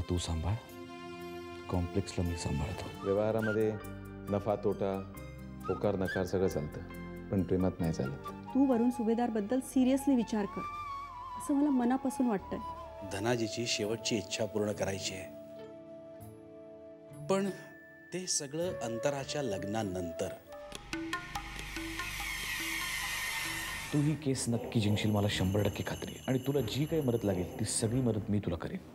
तू सांभाळ, कॉम्प्लेक्सला मी सांभाळतो. व्यवहारामध्ये नफा तोटा होकार नकार सगळं चालतं, पण प्रेमात नाही चालत. तू वरुण सुभेदारबद्दल सिरियसली विचार कर, असं मला मनापासून वाटतंय. धनाजीची शेवटची इच्छा पूर्ण करायची आहे, पण ते सगळं अंतराच्या लग्नानंतर. तू ही केस नक्की जिंकशील, मला 100% खात्री आहे. आणि तुला जी काही मदत लागेल ती सगळी मदत मी तुला करेन.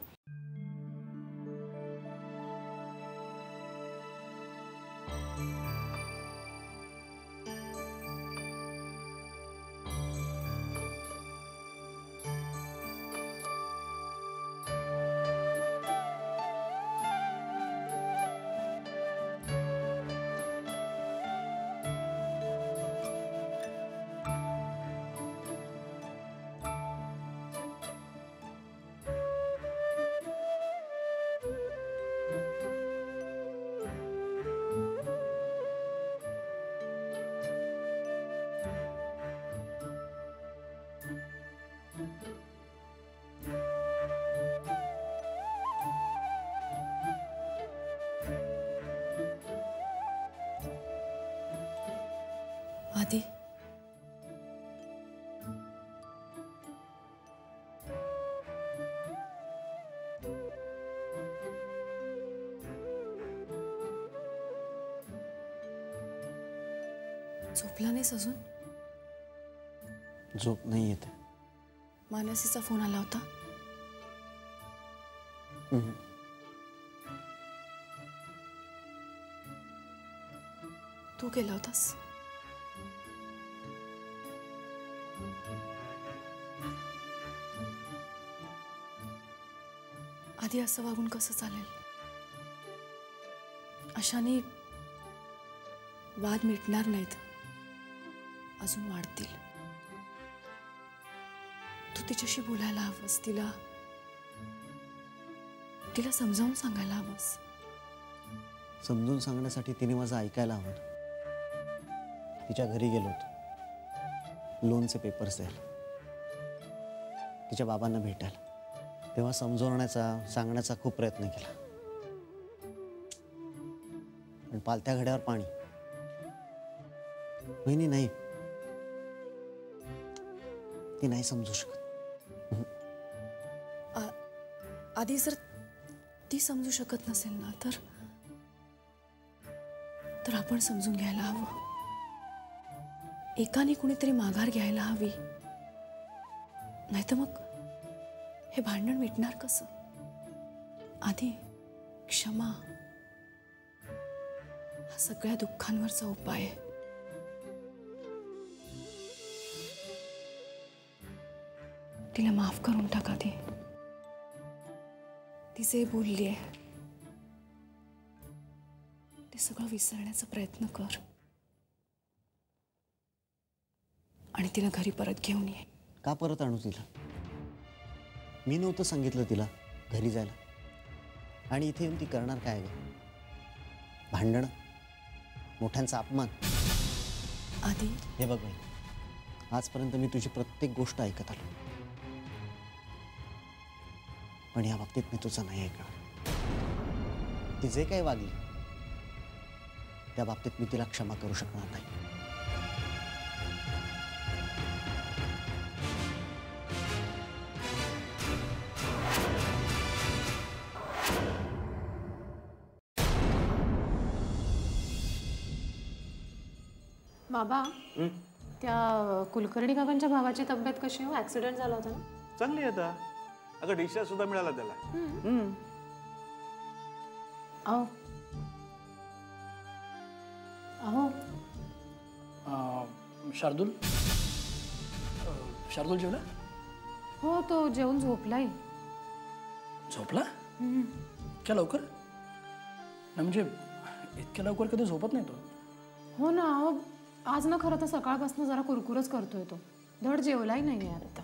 आधी झोपला नाहीस अजून? झोप नाही येते. मानसीचा फोन आला होता? तू केला होतास? आधी असं वागून कसं चालेल? अशाने वाद मिटणार नाहीत, अजून वाढतील. तू तिच्याशी बोलायला हवंस, तिला समजावून सांगायला हवंस. समजून सांगण्यासाठी तिने माझं ऐकायला हवं. तिच्या घरी गेलो होतो लोनचे पेपर्स द्यायला, तिच्या बाबांना भेटायला. तेव्हा समजवण्याचा सांगण्याचा खूप प्रयत्न केला, पण पालत्या घड्यावर पाणी. वहिनी नाही, ती नाही समजू शकत. आधी जर ती समजू शकत नसेल ना, तर आपण समजून घ्यायला हवं. एकाने कुणीतरी माघार घ्यायला हवी, नाहीतर मग हे भांडण मिटणार कसं? आधी क्षमा हा सगळ्या दुःखांवरचा उपाय आहे. तिला माफ करून टाका. ती जे बोलली आहे ते सगळं विसरण्याचा प्रयत्न कर आणि तिला घरी परत घेऊन ये. का परत आणू तिला? मी नव्हतं सांगितलं तिला घरी जायला. आणि इथे येऊन ती करणार काय? भांडण, मोठ्यांचा अपमान. आधी हे बघ बाई, आजपर्यंत मी तुझी प्रत्येक गोष्ट ऐकत आलो, पण या बाबतीत मी तुझं नाही ऐकणार. ती जे काही वागली त्या बाबतीत मी तिला क्षमा करू शकणार नाही. बाबा, त्या कुलकर्णी काकांच्या भावाची तब्येत कशी हो? ऍक्सिडेंट झाला होता ना? चांगली आहे आता. अगं डिस्चार्ज सुद्धा मिळाला त्याला. अहो अहो शार्दूल जेवला? हो, तो जेवून झोपलाय. झोपला? इतक्या लवकर? ना म्हणजे इतक्या लवकर कधी झोपत नाही तो. हो ना. अहो आज ना खरं तर सकाळपासून जरा कुरकुरच करतोय तो. धड जेवलाही नाही आहे आता.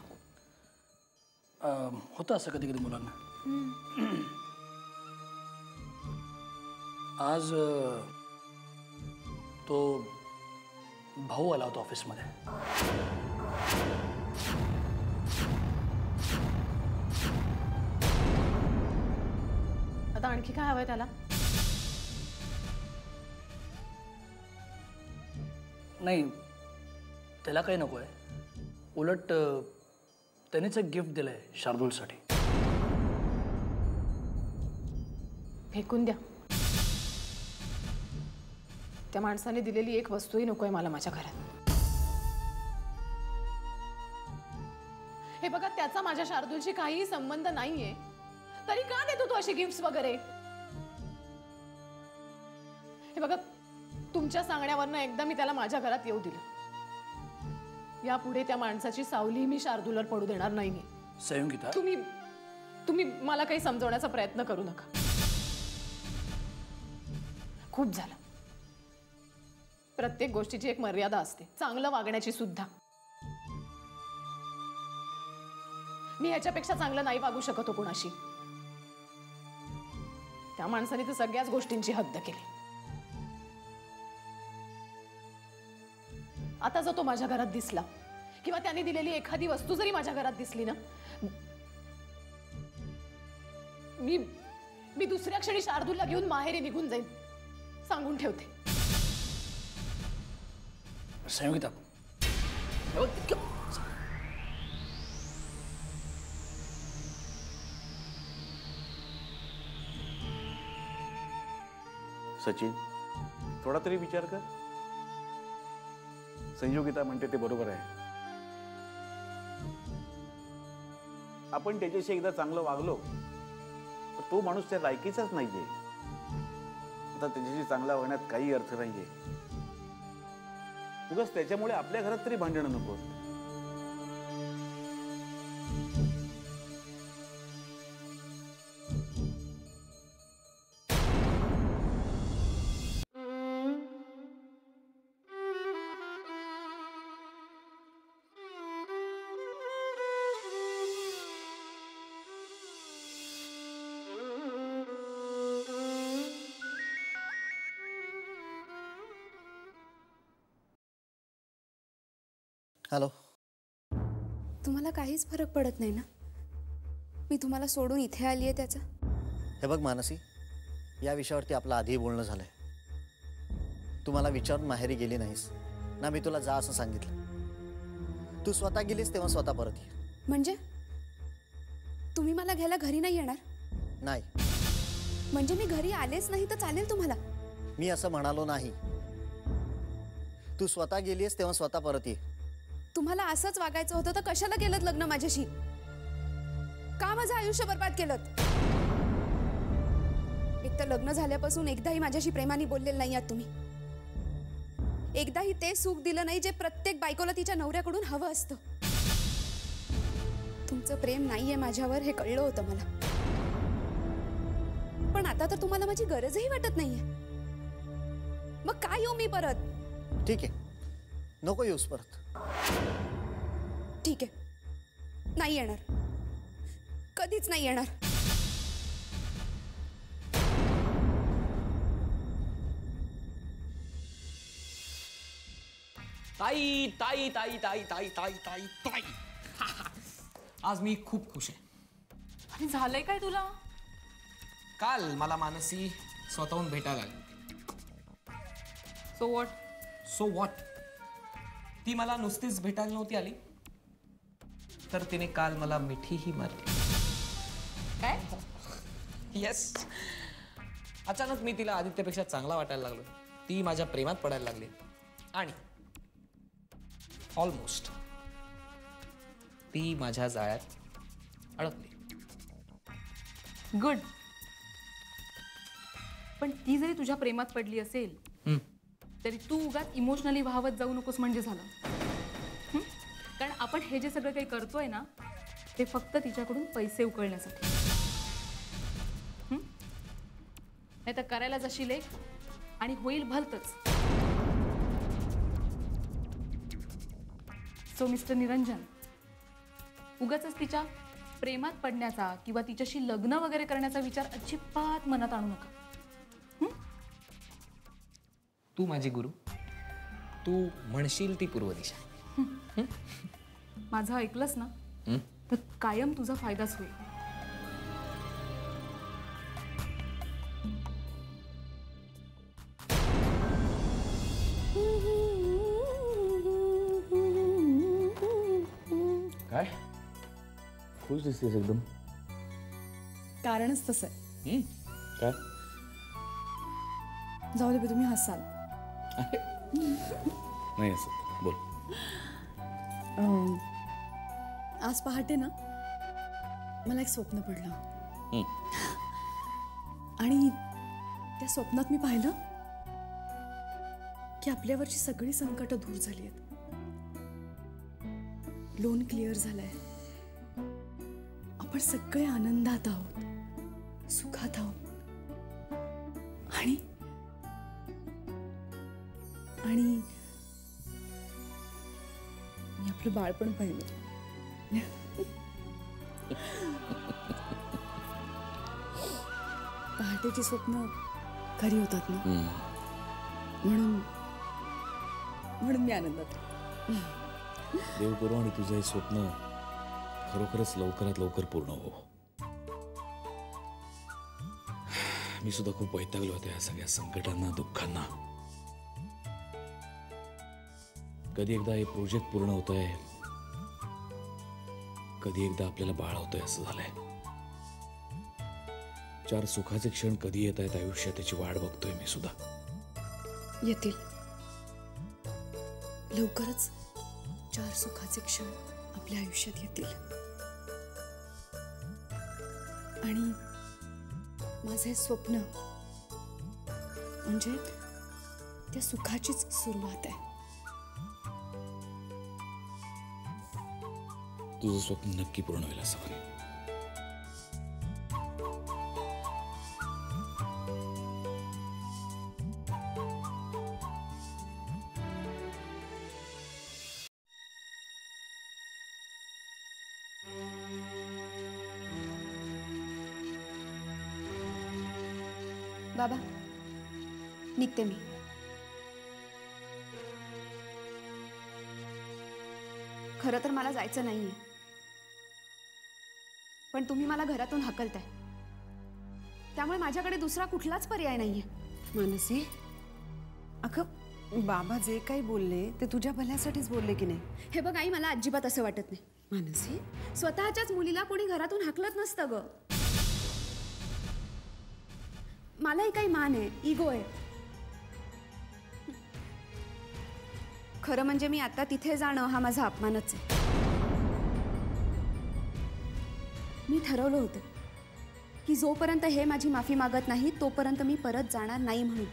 होतं असं कधी कधी मुलांना. आज तो भाऊ आला होता ऑफिसमध्ये. आता आणखी काय हवंय त्याला? नाही, त्याला काही नको आहे. उलट त्यानेच एक गिफ्ट दिलंय शार्दूलसाठी. फेकून द्या. त्या माणसाने दिलेली एक वस्तूही नकोय मला माझ्या घरात. हे बघा, त्याचा माझ्या शार्दूलशी काहीही संबंध नाहीये, तरी का देतो तू अशी गिफ्ट्स वगैरे? हे बघा, तुमच्या सांगण्यावरनं एकदा मी त्याला माझ्या घरात येऊ दिलं. यापुढे त्या माणसाची सावली मी शार्दूलवर पडू देणार नाहीये. संयुगिता, तुम्ही मला काही समजवण्याचा प्रयत्न करू नका. खूप झालं. प्रत्येक गोष्टीची एक मर्यादा असते, चांगलं वागण्याची सुद्धा. मी ह्याच्यापेक्षा चांगलं नाही वागू शकतो कोणाशी. त्या माणसाने तर सगळ्याच गोष्टींची हद्द केली. आता जो तो माझ्या घरात दिसला किंवा त्याने दिलेली एखादी वस्तू जरी माझ्या घरात दिसली ना, मी दुसऱ्या क्षणी शार्दूलला घेऊन माहेरी निघून जाईन, सांगून ठेवते. संयुगिता, सचिन, थोडा तरी विचार कर. संयोगिता म्हणते ते बरोबर आहे. आपण त्याच्याशी एकदा चांगलं वागलो तर तो माणूस त्या लायकीचाच नाहीये. आता त्याच्याशी चांगला वागण्यात काही अर्थ नाहीये. उगाच त्याच्यामुळे आपल्या घरात तरी भांडणं नको. हॅलो. तुम्हाला काहीच फरक पडत नाही ना मी तुम्हाला सोडून इथे आली आहे त्याचा? हे बघ मानसी, या विषयावरती आपलं आधी बोलणं झालंय. तू मला विचारून माहेरी गेली नाहीस ना, मी तुला जा असं सांगितलं. तू स्वतः गेलीस तेव्हा स्वतः परत ये. म्हणजे तुम्ही मला घ्यायला घरी नाही येणार? नाही. म्हणजे मी घरी आलेच नाही तर चालेल तुम्हाला? मी असं म्हणालो नाही. तू स्वतः गेलीस तेव्हा स्वतः परत ये. तुम्हाला असंच वागायचं होतं तर कशाला केलं लग्न माझ्याशी? का माझं आयुष्य बर्बाद केलं? एक तर लग्न झाल्यापासून एकदाही माझ्याशी प्रेमाने बोललेलं नाही आहात तुम्ही. एकदाही ते सुख दिलं नाही जे प्रत्येक बायकोला तिच्या नवऱ्याकडून हवं असतं. तुमचं प्रेम नाहीये माझ्यावर हे कळलं होतं मला, पण आता तर तुम्हाला माझी गरजही वाटत नाहीये. मग काय येऊ मी परत? ठीक आहे, नको येऊस परत. ठीक आहे, नाही येणार, कधीच नाही येणार. ताई ताई ताई ताई ताई ताई ताई ताई आज मी खूप खुश आहे. आणि झालंय काय तुला? काल मला मानसी स्वतःहून भेटायला आली. So what? So what? ती मला नुसतीच भेटायला नव्हती आली, तर तिने काल मला मिठीही मारली. काय? येस. अचानक मी तिला आदित्यपेक्षा चांगला वाटायला लागलो. ती माझ्या प्रेमात पडायला लागली आणि ऑलमोस्ट ती माझ्या जाळ्यात अडकली. गुड. पण ती जरी तुझ्या प्रेमात पडली असेल तरी तू उगाच इमोशनली वाहवत जाऊ नकोस म्हणजे झालं. कारण आपण हे जे सगळं काही करतोय ना ते फक्त तिच्याकडून पैसे उकळण्यासाठी. नाही तर करायला जशी लेख आणि होईल भलतच. सो मिस्टर निरंजन, उगाच तिच्या प्रेमात पडण्याचा किंवा तिच्याशी लग्न वगैरे करण्याचा विचार अजिबात मनात आणू नका. तू माझी गुरु, तू म्हणशील ती पूर्व दिशा. माझं ऐकलंस ना तर कायम तुझा फायदाच होईल. खुश दिसतेस एकदम. कारणच तसं आहे. काय? जाऊ दे, तुम्ही हसाल. नाही असं बोल. आज पहाटे ना मला एक स्वप्न पडलं. आणि त्या स्वप्नात मी पाहिलं की आपल्यावरची सगळी संकट दूर झाली आहेत. लोन क्लिअर झालंय. आपण सगळे आनंदात आहोत, सुखात आहोत. आणि आणि मी आपलं बाळपण पाहिलं. पहाटेची स्वप्न खरी होतात ना, म्हणून मी आनंदात आहे. देव करू आणि तुझं हे स्वप्न खरोखरच लवकरात लवकर पूर्ण हो. मी सुद्धा खूप वैतागलो होतो या सगळ्या संकटांना, दुःखांना. कधी एकदा हे प्रोजेक्ट पूर्ण होतंय, कधी एकदा आपल्याला बाळ होतंय असं झालंय. 4 सुखाचे क्षण कधी येत आहेत आयुष्यात त्याची वाट बघतोय मी सुद्धा. येतील लवकरच. 4 सुखाचे क्षण आपल्या आयुष्यात येतील. आणि माझं हे स्वप्न म्हणजे त्या सुखाचीच सुरुवात आहे. तुझं स्वप्न नक्की पूर्ण होईल असं बघ. बाबा, निघते मी. खरं तर मला जायचं नाहीये, पण तुम्ही मला घरातून हाकलताय, त्यामुळे माझ्याकडे दुसरा कुठलाच पर्याय नाहीये. मानसी, अगं बाबा जे काही बोलले ते तुझ्या भल्यासाठीच बोलले की नाही? हे बघ आई, मला अजिबात असं वाटत नाही. मानसी, स्वतःच्याच मुलीला कोणी घरातून हाकलत नसतं ग. मलाही काही मान आहे, इगो आहे. खरं म्हणजे मी आता तिथे जाणं हा माझा अपमानच आहे. मी ठरवलं होतं की जोपर्यंत हे माझी माफी मागत नाही तोपर्यंत मी परत जाणार नाही म्हणून.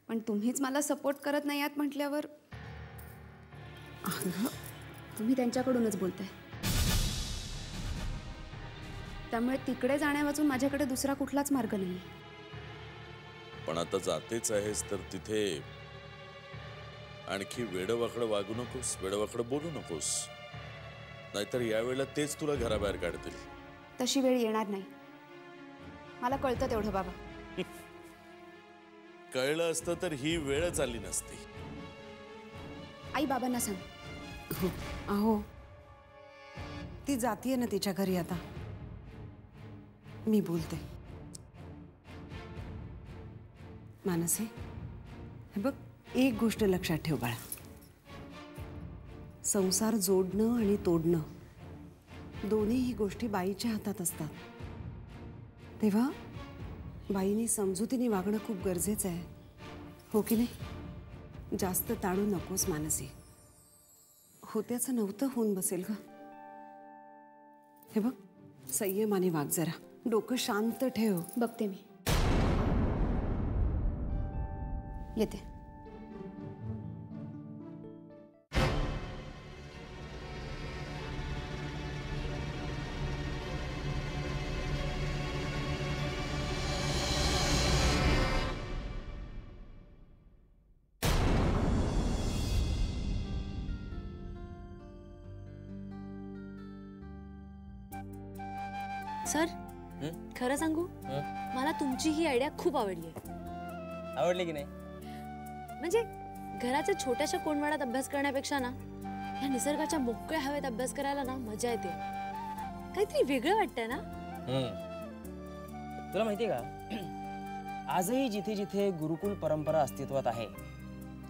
पण तुम्हीच मला सपोर्ट करत नाही आहात म्हटल्यावर तुम्ही त्यांच्याकडूनच बोलताय. त्यामुळे तिकडे जाण्यावाचून माझ्याकडे दुसरा कुठलाच मार्ग नाही. पण आता जातेच आहेस तर तिथे आणखी वेडवाकडं वागू नकोस, वेडवाकडं बोलू नकोस, नाहीतर यावेळेला तेच तुला घराबाहेर काढतील. तशी वेळ येणार नाही, मला कळतं तेवढं बाबा. कळलं असतं तर ही वेळच आली नसती. आई बाबांना सांग. अहो ती जातीये ना तिच्या घरी आता. मी बोलते. मानसी, हे बघ, एक गोष्ट लक्षात ठेव बाळा. संसार जोडणं आणि तोडणं दोन्हीही गोष्टी बाईच्या हातात असतात. तेव्हा बाईनी समजुतीने वागणं खूप गरजेचं आहे, हो की नाही? जास्त ताळू नकोस मानसी. होत्याचं नव्हतं होऊन बसेल ग. हे बघ, संयमाने वाग जरा, डोकं शांत ठेव. बघते मी. येते. सर, खरं सांगू, मला तुमची ही आयडिया खूप आवडली. आवडली की नाही? म्हणजे घराच्या छोट्याशा कोणवाड्यात अभ्यास करण्यापेक्षा ना या निसर्गाच्या मोकळ्या हवेत अभ्यास करायला ना मजा येते. काहीतरी वेगळं वाटतंय ना. तुला माहितीये का, आजही जिथे जिथे गुरुकुल परंपरा अस्तित्वात आहे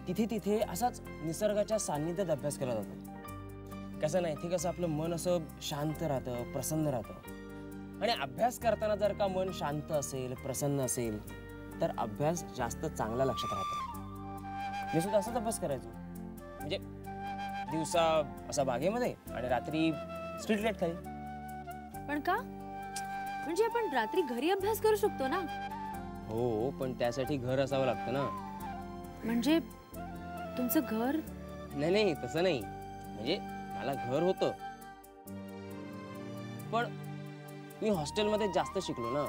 तिथे तिथे असाच निसर्गाच्या सान्निध्यात अभ्यास केला जातो. कसं नाही, इथे कसं आपलं मन असं शांत राहतं, प्रसन्न राहतं. आणि अभ्यास करताना जर का मन शांत असेल, प्रसन्न असेल, तर अभ्यास जास्त चांगला लक्षात राहतो. मी सुद्धा असाच अभ्यास करायचो. म्हणजे दिवसा असा बागेमध्ये आणि रात्री स्ट्रीट लाईट खाली. पण का? म्हणजे आपण रात्री घरी अभ्यास करू शकतो ना? हो, पण त्यासाठी घर असावं लागतं ना. म्हणजे तुमचं घर? नाही नाही, तसं नाही. म्हणजे मला घर होतं, पण मी हॉस्टेलमध्ये जास्त शिकलो ना.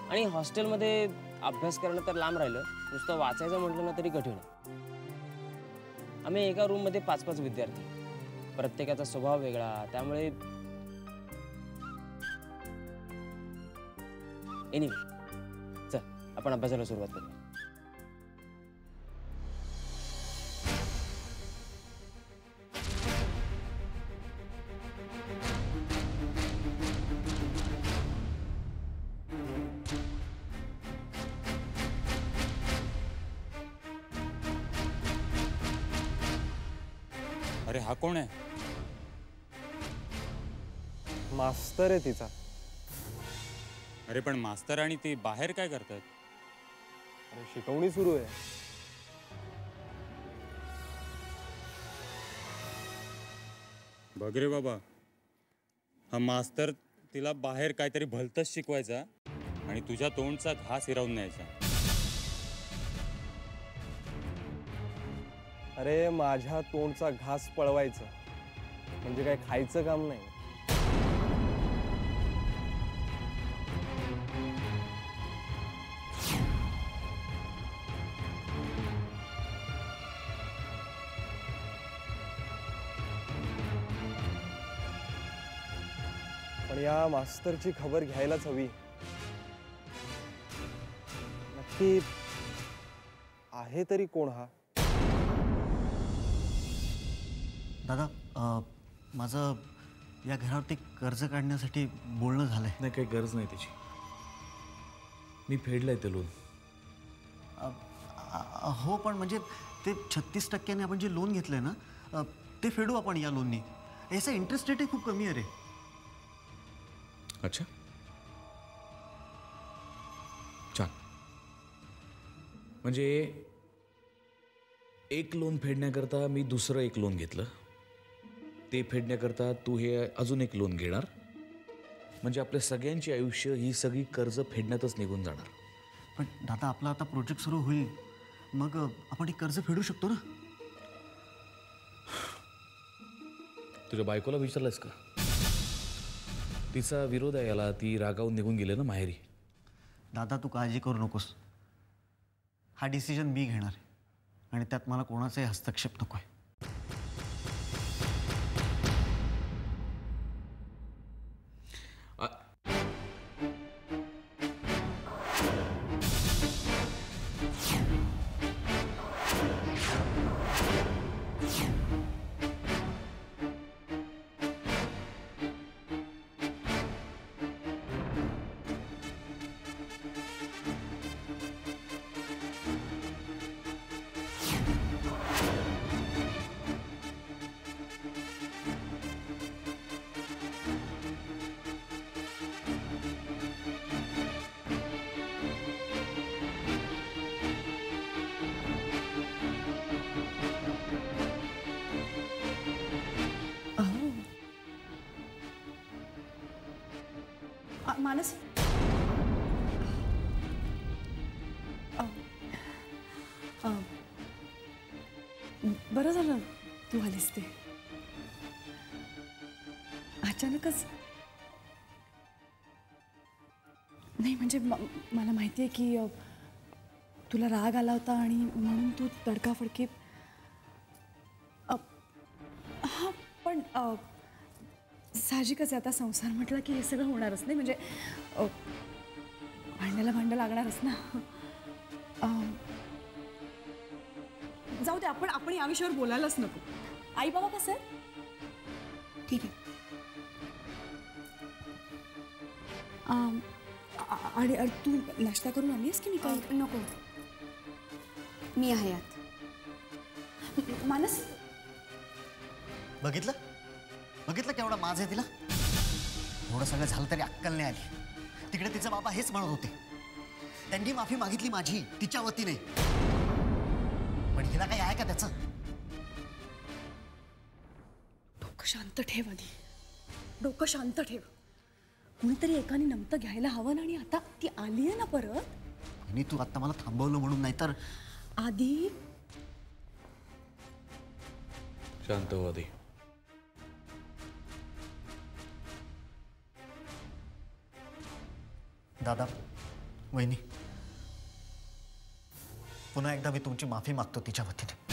आणि हॉस्टेलमध्ये अभ्यास करणं तर लांब राहिलं, नुसतं वाचायचं म्हटलं ना तरी कठीण आहे. आम्ही एका रूममध्ये 5-5 विद्यार्थी, प्रत्येकाचा स्वभाव वेगळा. त्यामुळे एनिवे, चल आपण अभ्यासाला सुरुवात करू. अरे हा कोण आहे? मास्तर आहे तिचा. अरे पण मास्तर आणि ती बाहेर काय करतात? अरे शिकवणी सुरू आहे. बघ रे बाबा, हा मास्तर तिला बाहेर काहीतरी भलतंच शिकवायचा आणि तुझ्या तोंडचा घास हिरावून न्यायचा. अरे माझ्या तोंडचा घास पळवायचं म्हणजे काय खायचं काम नाही. पण या मास्तरची खबर घ्यायलाच हवी. नक्की आहे तरी कोण हा? दादा, माझं या घरावरती कर्ज काढण्यासाठी बोलणं झालंय. नाही, काही गरज नाही त्याची. मी फेडलंय ते लोन. हो, पण म्हणजे ते 36% आपण जे लोन घेतलंय ना, ते फेडू आपण या लोननी. याचा इंटरेस्ट रेटही खूप कमी आहे रे. अच्छा, छान. म्हणजे एक लोन फेडण्याकरता मी दुसरं एक लोन घेतलं, ते फेडण्याकरता तू हे अजून एक लोन घेणार. म्हणजे आपल्या सगळ्यांची आयुष्य ही सगळी कर्ज फेडण्यातच निघून जाणार. पण दादा, आपला आता प्रोजेक्ट सुरू होईल, मग आपण हे कर्ज फेडू शकतो ना? तुझ्या बायकोला विचारलंस का? तिचा विरोध आहे याला. ती रागावून निघून गेले ना माहेरी. दादा, तू काळजी करू नकोस. हा डिसिजन मी घेणार आहे आणि त्यात मला कोणाचाही हस्तक्षेप नको आहे. मानस, बरं झालं तू आलीस. ते अचानकच नाही, म्हणजे मला माहिती आहे की तुला राग आला होता आणि म्हणून तू तडकाफडकी. हां, पण साहजिकच आहे, आता संसार म्हटलं की हे सगळं होणारच नाही. म्हणजे भांड्याला भांडं लागणारच ना. जाऊ दे, आपण या विषयावर बोलायलाच नको. आई बाबा कसं आहे? ठीक आहे. आणि तू नाश्ता करून आलीस की मी काही? नको, मी आहे यात. मानस, बघितलं बघितलं केवढा माज आहे तिला. एवढं सगळं झालं तरी अक्कल नाही आली. तिकडे तिचा बाबा हेच म्हणत होते, त्यांनी माफी मागितली माझी तिच्या वतीने, पण हिला काही आहे का त्याचं? डोकं शांत ठेव आधी, डोकं शांत ठेव. कुणीतरी एकाने नमतं घ्यायला हवं ना. आणि आता ती आली आहे ना परत. आणि तू आता मला थांबवलं म्हणून, नाहीतर आधी शांत हो आधी. दादा, वहिनी, पुन्हा एकदा मी तुमची माफी मागतो तिच्या वतीने.